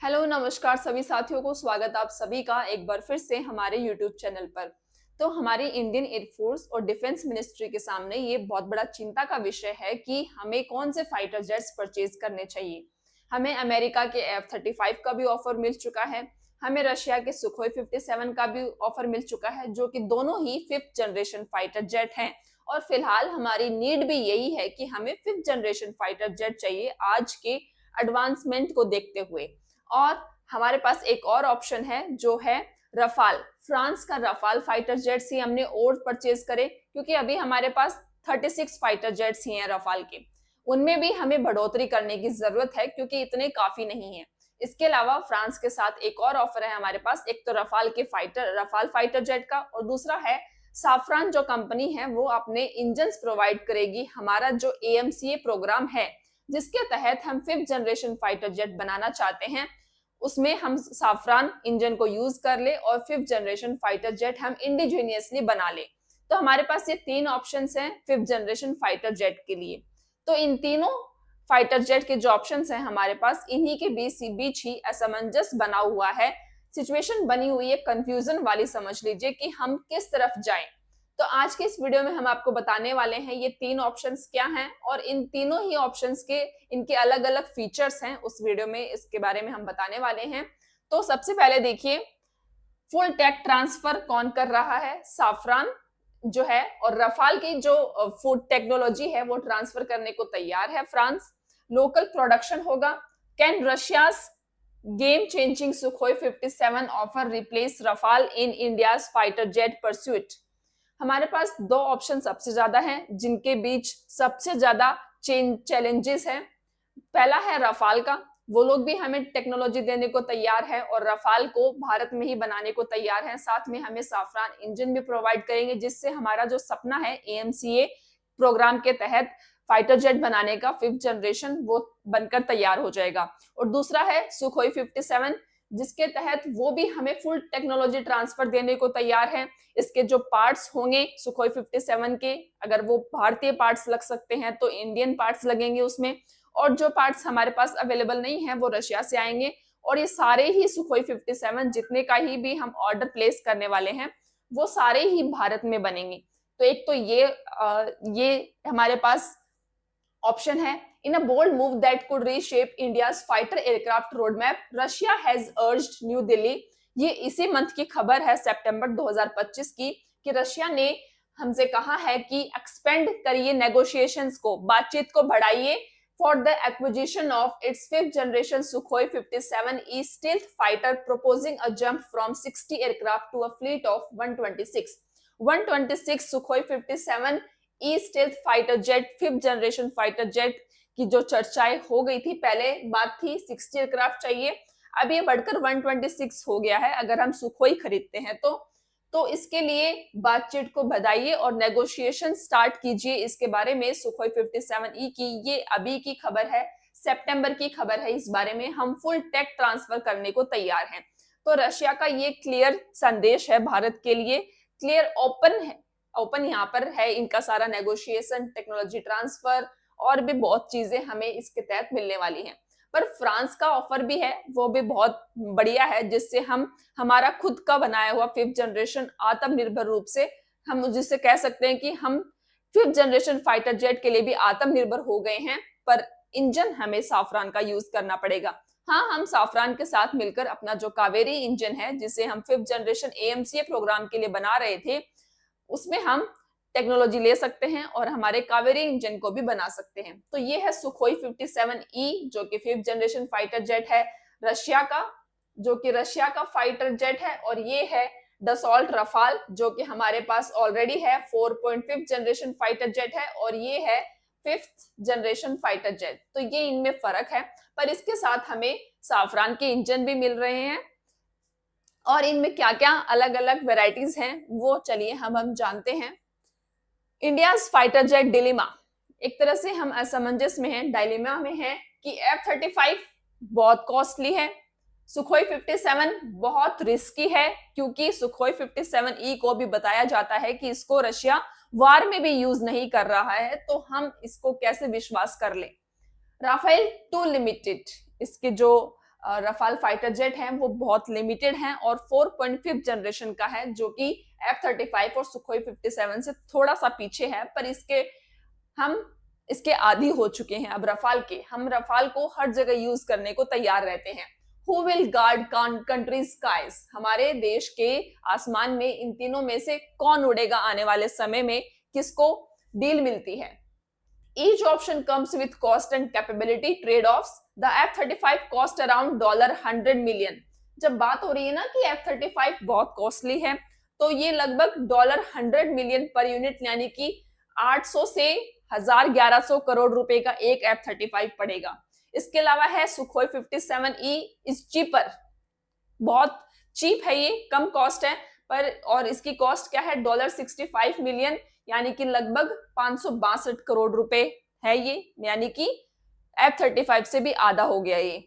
Hello नमस्कार सभी साथियों को स्वागत आप सभी का एक बार फिर से हमारे यूट्यूब चैनल पर। तो हमारी इंडियन एयरफोर्स और डिफेंस मिनिस्ट्री के सामने ये बहुत बड़ा चिंता का विषय है कि हमें कौन से फाइटर जेट्स परचेज करने चाहिए। हमें अमेरिका के F-35 का भी ऑफर मिल चुका है, हमें रशिया के सुखोई 57 का भी ऑफर मिल चुका है, जो कि दोनों ही 5th जनरेशन फाइटर जेट हैं। और फिलहाल हमारी नीड भी यही है कि हमें 5th जनरेशन फाइटर जेट चाहिए आज के एडवांसमेंट को देखते हुए। और हमारे पास एक और ऑप्शन है जो है रफाल। फ्रांस का रफाल फाइटर जेट्स ही हमने और परचेज करे, क्योंकि अभी हमारे पास 36 फाइटर जेट्स ही हैं रफाल के। उनमें भी हमें बढ़ोतरी करने की जरूरत है क्योंकि इतने काफी नहीं है। इसके अलावा फ्रांस के साथ एक और ऑफर है हमारे पास, एक तो रफाल फाइटर जेट का, और दूसरा है साफरान जो कंपनी है वो अपने इंजन प्रोवाइड करेगी। हमारा जो AMCA प्रोग्राम है जिसके तहत हम 5th जनरेशन फाइटर जेट बनाना चाहते हैं, उसमें हम साफरान इंजन को यूज कर ले और 5th जनरेशन फाइटर जेट हम इंडिजीनियसली बना ले। तो हमारे पास ये तीन ऑप्शंस हैं 5th जनरेशन फाइटर जेट के लिए। तो इन तीनों फाइटर जेट के जो ऑप्शंस हैं हमारे पास, इन्हीं के बीच ही असमंजस बना हुआ है, सिचुएशन बनी हुई है कंफ्यूजन वाली, समझ लीजिए कि हम किस तरफ जाएं। तो आज के इस वीडियो में हम आपको बताने वाले हैं ये तीन ऑप्शंस क्या हैं, और इन तीनों ही ऑप्शंस के इनके अलग अलग फीचर्स हैं, उस वीडियो में इसके बारे में हम बताने वाले हैं। तो सबसे पहले देखिए, फुल टेक ट्रांसफर कौन कर रहा है? साफरान जो है, और रफाल की जो फूड टेक्नोलॉजी है वो ट्रांसफर करने को तैयार है फ्रांस। लोकल प्रोडक्शन होगा। Can Russia's game changing Sukhoi 57 offer replace Rafale in India's fighter jet pursuit? हमारे पास दो ऑप्शन सबसे ज्यादा हैं जिनके बीच सबसे ज्यादा चैलेंजेस है। पहला है रफाल का, वो लोग भी हमें टेक्नोलॉजी देने को तैयार है और रफाल को भारत में ही बनाने को तैयार है, साथ में हमें साफरान इंजन भी प्रोवाइड करेंगे, जिससे हमारा जो सपना है AMCA प्रोग्राम के तहत फाइटर जेट बनाने का 5th जनरेशन वो बनकर तैयार हो जाएगा। और दूसरा है सुखोई 57, जिसके तहत वो भी हमें फुल टेक्नोलॉजी ट्रांसफर देने को तैयार है। इसके जो पार्ट्स होंगे सुखोई 57 के, अगर वो भारतीय पार्ट्स लग सकते हैं तो इंडियन पार्ट्स लगेंगे उसमें, और जो पार्ट्स हमारे पास अवेलेबल नहीं है वो रशिया से आएंगे। और ये सारे ही सुखोई 57 जितने का ही भी हम ऑर्डर प्लेस करने वाले हैं वो सारे ही भारत में बनेंगे। तो एक तो ये हमारे पास ऑप्शन है। In a bold move that could reshape India's fighter aircraft roadmap, Russia has urged New Delhi. ये इसी मंथ की खबर है, सितंबर 2025 की, कि रशिया ने हमसे कहा है कि एक्सपेंड करिए नेगोशिएशंस को, बातचीत को बढ़ाइए, for the acquisition of its 5th generation Sukhoi 57 E stealth fighter, proposing a jump from 60 aircraft to a fleet of 126 Sukhoi 57 E stealth fighter jet 5th generation fighter jet की जो चर्चाएं हो गई थी, पहले बात थी 60 एयरक्राफ्ट चाहिए, अब ये बढ़कर 126 हो गया है अगर हम सुखोई खरीदते हैं तो इसके लिए बातचीत को बढ़ाइए और नेगोशिएशन स्टार्ट कीजिए इसके बारे में। सुखोई 57 की ये अभी की खबर है, सितंबर की खबर है। इस बारे में हम फुल टेक ट्रांसफर करने को तैयार हैं। तो रशिया का ये क्लियर संदेश है भारत के लिए, क्लियर ओपन यहाँ पर है इनका सारा नेगोशिएशन, टेक्नोलॉजी ट्रांसफर और भी बहुत चीजें हमें इसके तहत मिलने वाली हैं। पर फ्रांस का ऑफर भी है, वो भी बहुत बढ़िया है, जिससे हम हमारा खुद का बनाया हुआ 5th जनरेशन आत्मनिर्भर रूप से, हम जिससे कह सकते हैं कि हम 5th जनरेशन फाइटर जेट के लिए भी आत्मनिर्भर हो गए हैं। पर इंजन हमें साफरान का यूज करना पड़ेगा। हाँ, हम साफरान के साथ मिलकर अपना जो कावेरी इंजन है जिसे हम 5th जनरेशन AMCA प्रोग्राम के लिए बना रहे थे, उसमें हम टेक्नोलॉजी ले सकते हैं और हमारे कावेरी इंजन को भी बना सकते हैं। तो ये है सुखोई 57 जो कि 5th जनरेशन फाइटर जेट है रशिया का, जो कि रशिया का फाइटर जेट है। और ये है डसॉल्ट रफाल, जो कि हमारे पास ऑलरेडी है 4.5 जनरेशन फाइटर जेट है, और ये है 5th जनरेशन फाइटर जेट। तो ये इनमें फर्क है, पर इसके साथ हमें साफरान के इंजन भी मिल रहे हैं। और इनमें क्या क्या अलग अलग वेराइटीज हैं वो चलिए हम जानते हैं। इंडिया फाइटर जेट डिलेमा, एक तरह से हम असमंजस में हैं, डायलेमा में हैं कि F-35 बहुत कॉस्टली है, सुखोई 57 बहुत रिस्की है, क्योंकि सुखोई 57 को भी बताया जाता है कि इसको रशिया वार में भी यूज नहीं कर रहा है, तो हम इसको कैसे विश्वास कर ले। राफेल टू लिमिटेड, इसके जो रफाल फाइटर जेट हैं वो बहुत लिमिटेड हैं और 4.5 जनरेशन का है, जो कि F-35 और सुखोई 57 से थोड़ा सा पीछे है, पर हम इसके आदी हो चुके हैं अब रफाल के। हम रफाल को हर जगह यूज करने को तैयार रहते हैं। Who will guard country skies, हमारे देश के आसमान में इन तीनों में से कौन उड़ेगा आने वाले समय में, किसको डील मिलती है। Each option comes with cost and capability trade-offs. The F-35 cost around $100 million. जब बात हो रही है ना कि F-35 बहुत कॉस्टली है, तो ये लगभग $100 मिलियन पर यूनिट, यानी कि 800 से 1100 करोड़ रुपए का एक F-35 पड़ेगा। इसके अलावा है सुखोई 57E इज चीपर, बहुत चीप है, ये कम कॉस्ट है, पर और इसकी कॉस्ट क्या है $65 मिलियन, यानी कि लगभग 562 करोड़ रुपए है ये, यानी कि F-35 से भी आधा हो गया ये।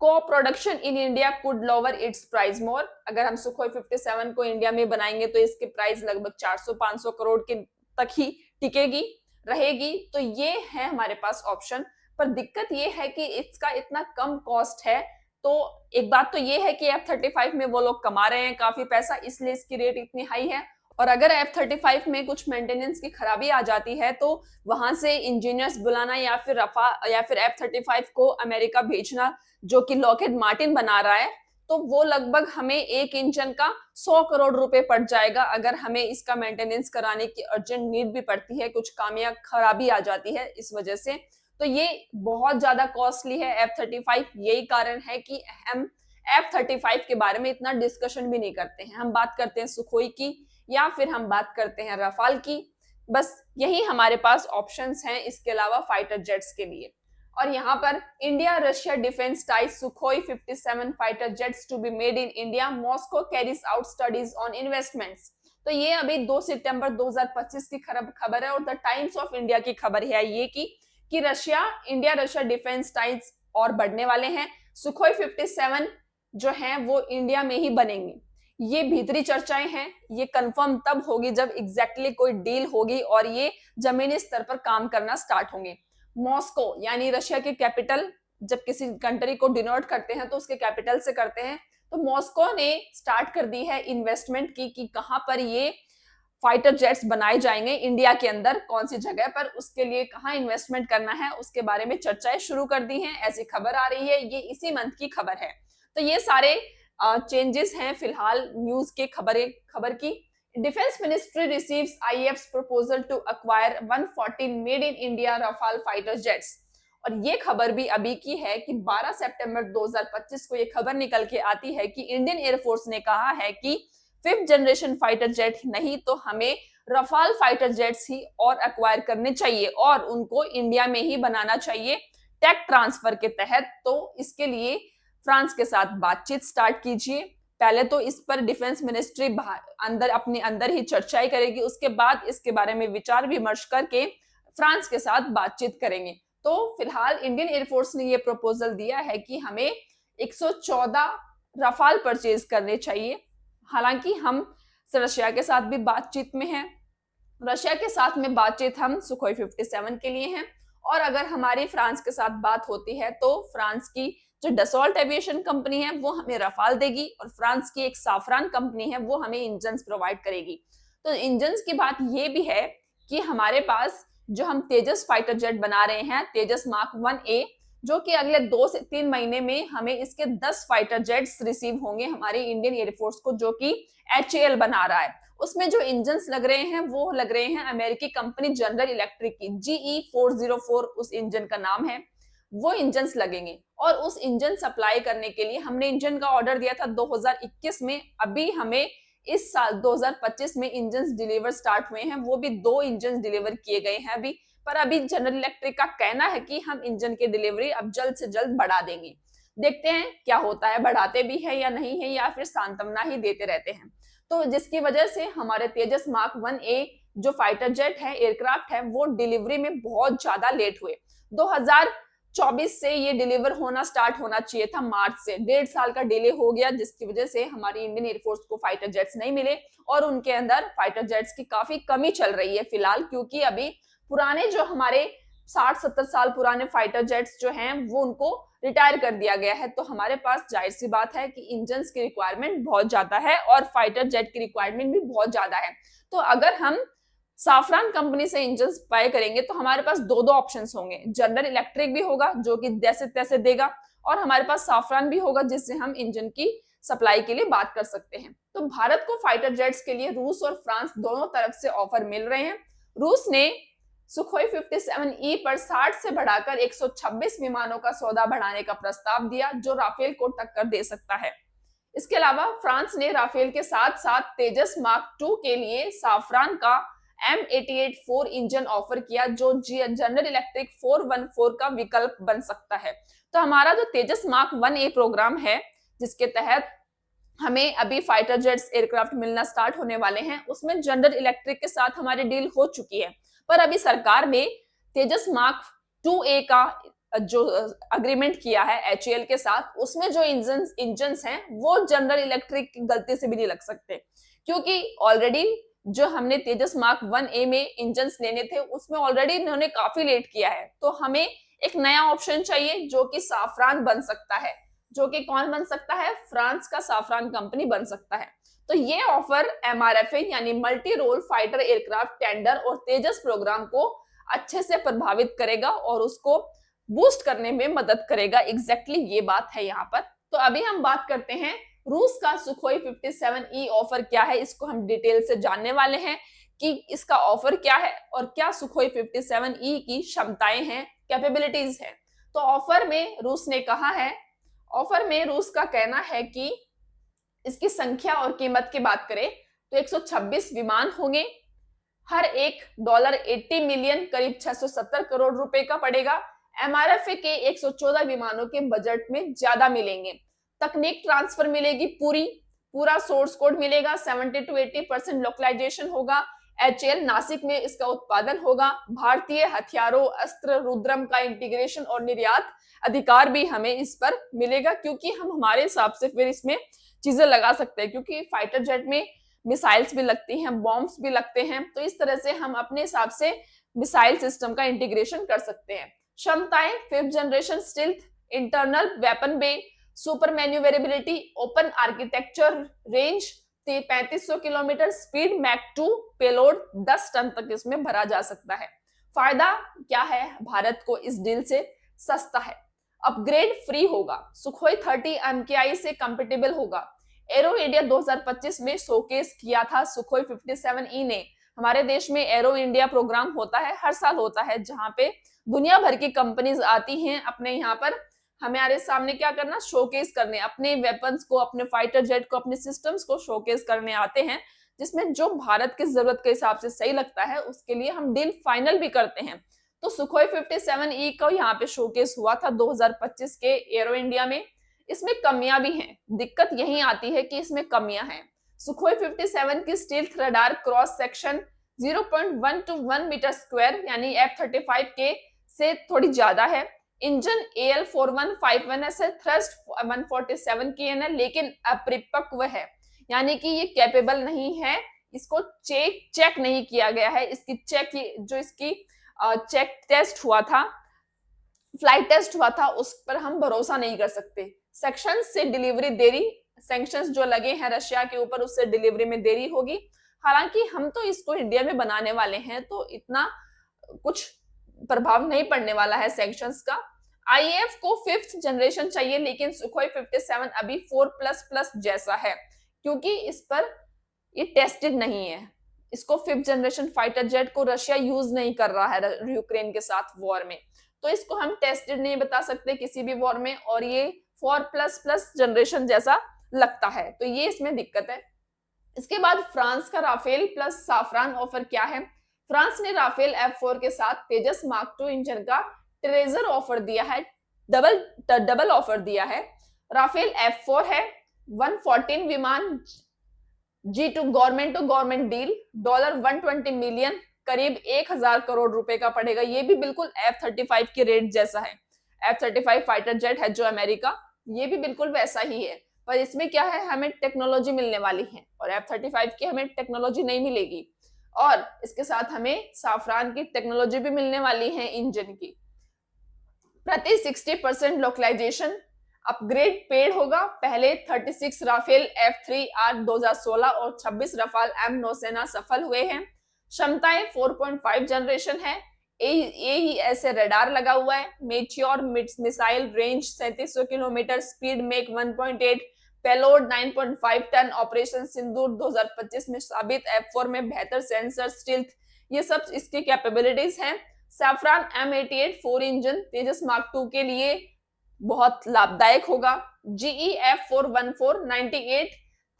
को production in India could lower it's price more, अगर हम सुखोई 57 को इंडिया में बनाएंगे तो इसके प्राइस लगभग 400-500 करोड़ के तक ही टिकेगी रहेगी। तो ये है हमारे पास ऑप्शन, पर दिक्कत ये है कि इसका इतना कम कॉस्ट है। तो एक बात तो ये है कि F-35 में वो लोग कमा रहे हैं काफी पैसा, इसलिए इसकी रेट इतनी हाई है। और अगर F-35 में कुछ मेंटेनेंस की खराबी आ जाती है तो वहां से इंजीनियर्स बुलाना या फिर F-35 को अमेरिका भेजना, जो कि लॉकहीड मार्टिन बना रहा है, तो वो लगभग हमें एक इंजन का 100 करोड़ रुपए पड़ जाएगा अगर हमें इसका मेंटेनेंस कराने की अर्जेंट नीड भी पड़ती है, कुछ कामियां खराबी आ जाती है इस वजह से। तो ये बहुत ज्यादा कॉस्टली है F-35। यही कारण है कि हम F-35 के बारे में इतना डिस्कशन भी नहीं करते हैं। हम बात करते हैं सुखोई की या फिर हम बात करते हैं रफाल की, बस यही हमारे पास ऑप्शंस हैं इसके अलावा फाइटर जेट्स के लिए। और यहाँ पर India Russia defence ties Sukhoi 57 fighter jets to be made in India, Moscow carries out studies on investments. तो ये अभी 2 सितंबर 2025 की खबर है और द टाइम्स ऑफ इंडिया की खबर है ये कि इंडिया रशिया डिफेंस टाइज और बढ़ने वाले हैं। सुखोई 57 जो हैं वो इंडिया में ही बनेंगे। ये भीतरी चर्चाएं हैं, ये कंफर्म तब होगी जब एग्जैक्टली कोई डील होगी और ये जमीनी स्तर पर काम करना स्टार्ट होंगे। मॉस्को यानी रशिया के कैपिटल, जब किसी कंट्री को डिनोट करते हैं तो उसके कैपिटल से करते हैं, तो मॉस्को ने स्टार्ट कर दी है इन्वेस्टमेंट की कि कहां पर ये फाइटर जेट्स बनाए जाएंगे इंडिया के अंदर, कौन सी जगह पर, उसके लिए कहां इन्वेस्टमेंट करना है, उसके बारे में चर्चाएं शुरू कर दी हैं, ऐसी खबर आ रही है। ये इसी मंथ की खबर है। तो ये सारे चेंजेस हैं फिलहाल न्यूज के खबर की। Defence ministry receives IAF proposal to acquire 140 made in India Rafale fighter jets. और ये खबर भी अभी की है कि 12 सितंबर 2025 को ये खबर निकल के आती है कि इंडियन एयरफोर्स ने कहा है कि 5th जनरेशन फाइटर जेट नहीं तो हमें रफाल फाइटर जेट्स ही और एक्वायर करने चाहिए और उनको इंडिया में ही बनाना चाहिए टेक ट्रांसफर के तहत। तो इसके लिए फ्रांस के साथ बातचीत स्टार्ट कीजिए। पहले तो इस पर डिफेंस मिनिस्ट्री अपने अंदर ही चर्चाएं करेगी, उसके बाद इसके बारे में विचार विमर्श करके फ्रांस के साथ बातचीत करेंगे। तो फिलहाल इंडियन एयरफोर्स ने ये प्रपोजल दिया है कि हमें 114 रफाल परचेज करने चाहिए। हालांकि हम रशिया के साथ भी बातचीत में हैं। रशिया के साथ में बातचीत हम सुखोई 57 के लिए हैं, और अगर हमारी फ्रांस के साथ बात होती है तो फ्रांस की जो डसॉल्ट एविएशन कंपनी है वो हमें रफाल देगी और फ्रांस की एक साफरान कंपनी है वो हमें इंजन्स प्रोवाइड करेगी। तो इंजन्स की बात ये भी है कि हमारे पास जो हम तेजस फाइटर जेट बना रहे हैं, तेजस मार्क 1A, जो कि अगले 2 से 3 महीने में हमें इसके 10 फाइटर जेट्स रिसीव होंगे हमारे इंडियन एयरफोर्स को, जो कि HAL बना रहा है। उसमें जो इंजन्स लग रहे हैं वो लग रहे हैं अमेरिकी कंपनी जनरल इलेक्ट्रिक की, GE404 उस इंजन का नाम है, वो इंजन्स लगेंगे। और उस इंजन सप्लाई करने के लिए हमने इंजन का ऑर्डर दिया था 2021 में, अभी हमें इस साल 2025 में इंजन्स डिलीवर स्टार्ट हुए हैं, वो भी 2 इंजन डिलीवर किए गए हैं अभी। पर अभी जनरल इलेक्ट्रिक का कहना है कि हम इंजन की डिलीवरी अब जल्द से जल्द बढ़ा देंगे। देखते हैं क्या होता है, बढ़ाते भी है या नहीं है, या फिर सांत्वना ही देते रहते हैं। तो जिसकी वजह से हमारे तेजस मार्क 1A जो फाइटर जेट है, एयरक्राफ्ट है, वो डिलीवरी में बहुत ज्यादा लेट हुए। 2024 से ये डिलीवर होना स्टार्ट होना चाहिए था, मार्च से 1.5 साल का डिले हो गया, जिसकी वजह से हमारी इंडियन एयरफोर्स को फाइटर जेट्स नहीं मिले और उनके अंदर फाइटर जेट्स की काफी कमी चल रही है फिलहाल, क्योंकि अभी पुराने जो हमारे 60-70 साल पुराने फाइटर जेट्स जो हैं वो उनको रिटायर कर दिया गया है। तो हमारे पास जाहिर सी बात है कि इंजन्स की रिक्वायरमेंट बहुत ज्यादा है और फाइटर जेट की रिक्वायरमेंट भी बहुत ज्यादा है। तो अगर हम साफरान कंपनी से इंजन बाय करेंगे तो हमारे पास दो दो ऑप्शंस होंगे। जनरल इलेक्ट्रिक भी होगा जो कि जैसे तैसे देगा, और हमारे पास साफरान भी होगा जिससे हम इंजन की सप्लाई के लिए बात कर सकते हैं। तो भारत को फाइटर जेट्स के लिए रूस और फ्रांस दोनों तरफ से ऑफर मिल रहे हैं। रूस ने सुखोई 57E पर 60 से बढ़ाकर 126 विमानों का सौदा बढ़ाने का प्रस्ताव दिया जो राफेल को टक्कर दे सकता है। इसके अलावा फ्रांस ने राफेल के साथ साथ तेजस मार्क 2 के लिए साफरान का M88-4 इंजन ऑफर किया जो जनरल इलेक्ट्रिक 414 का विकल्प बन सकता है। तो हमारा जो तेजस मार्क 1A प्रोग्राम है जिसके तहत हमें अभी फाइटर जेट्स एयरक्राफ्ट मिलना स्टार्ट होने वाले हैं, उसमें जनरल इलेक्ट्रिक के साथ हमारी डील हो चुकी है। पर अभी सरकार ने तेजस मार्क 2A का जो अग्रीमेंट किया है HAL के साथ, उसमें जो इंजन्स हैं वो जनरल इलेक्ट्रिक की गलती से भी नहीं लग सकते, क्योंकि ऑलरेडी जो हमने तेजस मार्क 1A में इंजन्स लेने थे उसमें ऑलरेडी इन्होंने काफी लेट किया है। तो हमें एक नया ऑप्शन चाहिए जो कि साफरान बन सकता है। जो कि कौन बन सकता है? फ्रांस का साफरान कंपनी बन सकता है। तो ये ऑफर MRFA यानी multi role fighter aircraft tender और तेजस प्रोग्राम को अच्छे से प्रभावित करेगा और उसको बूस्ट करने में मदद करेगा। एग्जैक्टली ये बात है यहाँ पर। तो अभी हम बात करते हैं रूस का सुखोई 57E ऑफर क्या है। इसको हम डिटेल से जानने वाले हैं कि इसका ऑफर क्या है और क्या सुखोई 57E की क्षमताएं हैं, कैपेबिलिटीज है। तो ऑफर में रूस ने कहा है, ऑफर में रूस का कहना है कि इसकी संख्या और कीमत की बात करें तो 126 विमान होंगे, हर एक $80 मिलियन करीब 670 करोड़ रुपए का पड़ेगा। MRFA के 114 विमानों के बजट में ज्यादा मिलेंगे। तकनीक ट्रांसफर मिलेगी, पूरा सोर्स कोड मिलेगा, 70 to 80% लोकलाइजेशन होगा। HAL नासिक में इसका उत्पादन होगा। भारतीय हथियारों, अस्त्र, रुद्रम का इंटीग्रेशन और निर्यात अधिकार भी हमें इस पर मिलेगा, क्योंकि हम हमारे हिसाब से फिर इसमें चीजें लगा सकते हैं, क्योंकि फाइटर जेट में मिसाइल्स भी लगती हैं, बॉम्ब्स भी लगते हैं। तो इस तरह से हम अपने हिसाब से मिसाइल सिस्टम का इंटीग्रेशन कर सकते हैं। क्षमताएं 5th generation stealth, internal weapon bay, super manoeuvrability, open architecture, range 3500 kilometre, speed Mach 2, payload 10 ton तक इसमें भरा जा सकता है। फायदा क्या है? भारत को इस डील से सस्ता है, अपग्रेड फ्री होगा, सुखोई 30 MKI से कंपेटेबल होगा। एरो इंडिया 2025 में शोकेस किया था सुखोई 57E ने। हमारे देश में एरो इंडिया प्रोग्राम होता है, हर साल होता है, जहां पे दुनिया भर की कंपनीज आती हैं अपने यहाँ पर हमारे सामने क्या करना, शोकेस करने, अपने वेपन्स को, अपने फाइटर जेट को, अपने सिस्टम्स को शोकेस करने आते हैं, जिसमें जो भारत की जरूरत के हिसाब से सही लगता है उसके लिए हम डील फाइनल भी करते हैं। तो सुखोई 57E को यहाँ पे शोकेस हुआ था 2025 के एरो इंडिया में। इसमें कमियां भी हैं, दिक्कत यही आती है कि इसमें कमियां हैं। सुखोई 57 की stealth radar cross section 0.1 to 1 metre square यानी F-35 के से थोड़ी ज्यादा है। इंजन AL4151S है, थ्रस्ट 147 kN है, लेकिन अपरिपक्व है, यानी कि ये कैपेबल नहीं है। इसको चेक नहीं किया गया है। इसकी चेक टेस्ट हुआ था, फ्लाइट टेस्ट हुआ था, उस पर हम भरोसा नहीं कर सकते। सेक्शन से डिलीवरी देरी, सैंक्शंस जो लगे हैं रशिया के ऊपर, उससे डिलीवरी में देरी होगी। हालांकि हम तो इसको इंडिया में बनाने वाले हैं तो इतना कुछ प्रभाव नहीं पड़ने वाला है सैंक्शंस का। IAF को 5th जनरेशन चाहिए, लेकिन सुखोई 57 अभी 4++ जैसा है, क्योंकि इस पर ये टेस्टेड नहीं है। इसको 5th जनरेशन फाइटर जेट को रशिया यूज नहीं कर रहा है यूक्रेन के साथ वॉर में, तो इसको हम टेस्टेड नहीं बता सकते किसी भी वॉर में, और ये 4++ जनरेशन जैसा लगता है, तो ये इसमें दिक्कत है। इसके बाद फ्रांस का राफेल प्लस साफरान ऑफर क्या है? फ्रांस ने राफेल F4 के साथ तेजस मार्क 2 इंजन का ट्रेजर ऑफर दिया है, डबल ऑफर दिया है। राफेल F4 है, 114 विमान, G2 government to government deal, $120 million करीब 1000 करोड़ रुपए का पड़ेगा। ये भी बिल्कुल F-35 के रेट जैसा है। F-35 फाइटर जेट है जो अमेरिका, ये भी बिल्कुल वैसा ही है, पर इसमें क्या है, हमें टेक्नोलॉजी मिलने वाली है और F-35 की हमें टेक्नोलॉजी नहीं मिलेगी। और इसके साथ हमें साफरान की टेक्नोलॉजी भी मिलने वाली है इंजन की। प्रति 60% लोकलाइजेशन अपग्रेड पेड होगा। पहले 36 राफेल F3R 2016 और 26 रफाल M नौसेना सफल हुए हैं। क्षमताएं 4.5 जनरेशन है। ऐसे रडार लगा हुआ है। Meteor missile range 3700 kilometre, speed Mach 1.8, payload 9.5 ton. Operation Sindoor 2025 में साबित। F4 में बेहतर सेंसर स्टील्थ, ये सब इसकी कैपेबिलिटीज हैं। सैफरान M88 4 इंजन तेजस मार्क 2 के लिए बहुत लाभदायक होगा। GE F41498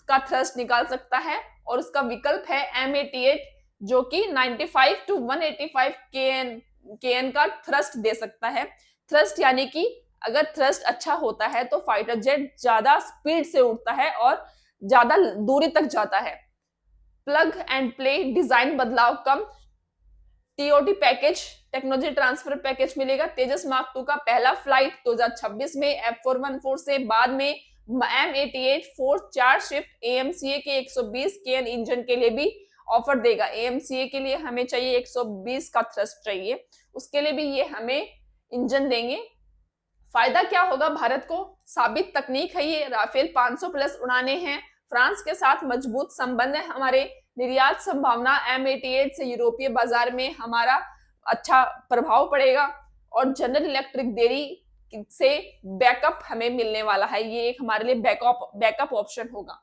का थ्रस्ट निकाल सकता है और उसका विकल्प है M88 जो कि 95 to 185 kN का थ्रस्ट दे सकता है। थ्रस्ट यानी कि अगर थ्रस्ट अच्छा होता है तो फाइटर जेट ज्यादा स्पीड से उड़ता है और ज्यादा दूरी तक जाता है। प्लग एंड प्ले डिजाइन बदलाव कम। TOT package, technology transfer package मिलेगा। तेजस मार्क 2 का पहला फ्लाइट 2026 में F414 से, बाद में M88 फोर्स 4 शिफ्ट AMCA के 120 kN इंजन के लिए भी ऑफर देगा। AMCA के लिए हमें चाहिए 120 का थ्रस्ट चाहिए, उसके लिए भी ये हमें इंजन देंगे। फायदा क्या होगा भारत को? साबित तकनीक है ये। राफेल 500 प्लस उड़ाने हैं। फ्रांस के साथ मजबूत संबंध है हमारे। निर्यात संभावना M88 से यूरोपीय बाजार में हमारा अच्छा प्रभाव पड़ेगा और जनरल इलेक्ट्रिक देरी से बैकअप हमें मिलने वाला है। ये एक हमारे लिए बैकअप ऑप्शन होगा।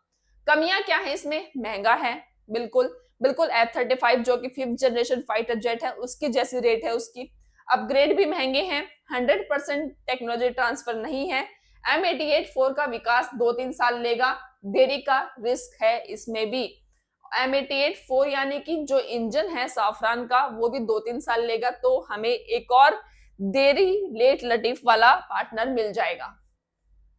कमियां क्या है इसमें? महंगा है, बिल्कुल बिल्कुल। F35 जो कि 5th जनरेशन फाइटर जेट है उसकी जैसी रेट है उसकी। अपग्रेड भी महंगे हैं। 100% टेक्नोलॉजी ट्रांसफर नहीं है। M88 4 का विकास 2-3 साल लेगा, देरी का रिस्क है इसमें भी। M88 4 यानी कि जो इंजन है साफरान का वो भी 2-3 साल लेगा, तो हमें एक और देरी लेट लटीफ वाला पार्टनर मिल जाएगा।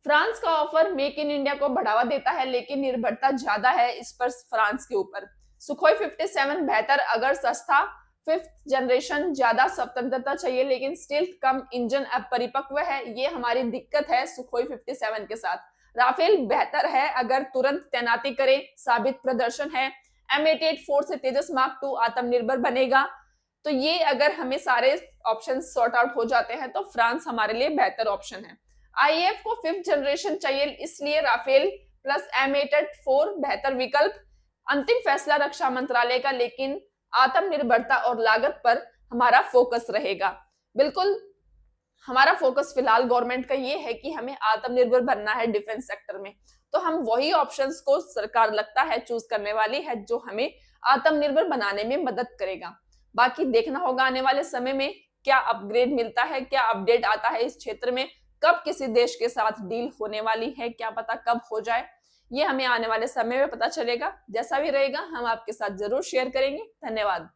फ्रांस का ऑफर मेक इन इंडिया को बढ़ावा देता है, लेकिन निर्भरता ज्यादा है इस पर फ्रांस के ऊपर। सुखोई 57 बेहतर अगर सस्ता। 5th जनरेशन ज्यादा स्वतंत्रता चाहिए, लेकिन स्टील्थ कम, इंजन अब परिपक्व है। ये हमारी दिक्कत है सुखोई 57 के साथ। राफेल बेहतर है अगर तुरंत तैनाती करे, साबित प्रदर्शन है। M88 4 से तेजस मार्क 2 आत्मनिर्भर बनेगा। तो ये अगर हमें सारे ऑप्शन सॉर्ट आउट हो जाते हैं तो फ्रांस हमारे लिए बेहतर ऑप्शन है। IAF को 5th जनरेशन चाहिए, इसलिए राफेल प्लस M88 4 बेहतर विकल्प। अंतिम फैसला रक्षा मंत्रालय का, लेकिन आत्मनिर्भरता और लागत पर हमारा फोकस रहेगा। बिल्कुल हमारा फोकस फिलहाल गवर्नमेंट का ये है कि हमें आत्मनिर्भर बनना है डिफेंस सेक्टर में, तो हम वही ऑप्शंस को सरकार लगता है चूज करने वाली है जो हमें आत्मनिर्भर बनाने में मदद करेगा। बाकी देखना होगा आने वाले समय में क्या अपग्रेड मिलता है, क्या अपडेट आता है इस क्षेत्र में, कब किसी देश के साथ डील होने वाली है, क्या पता कब हो जाए। ये हमें आने वाले समय में पता चलेगा। जैसा भी रहेगा हम आपके साथ जरूर शेयर करेंगे। धन्यवाद।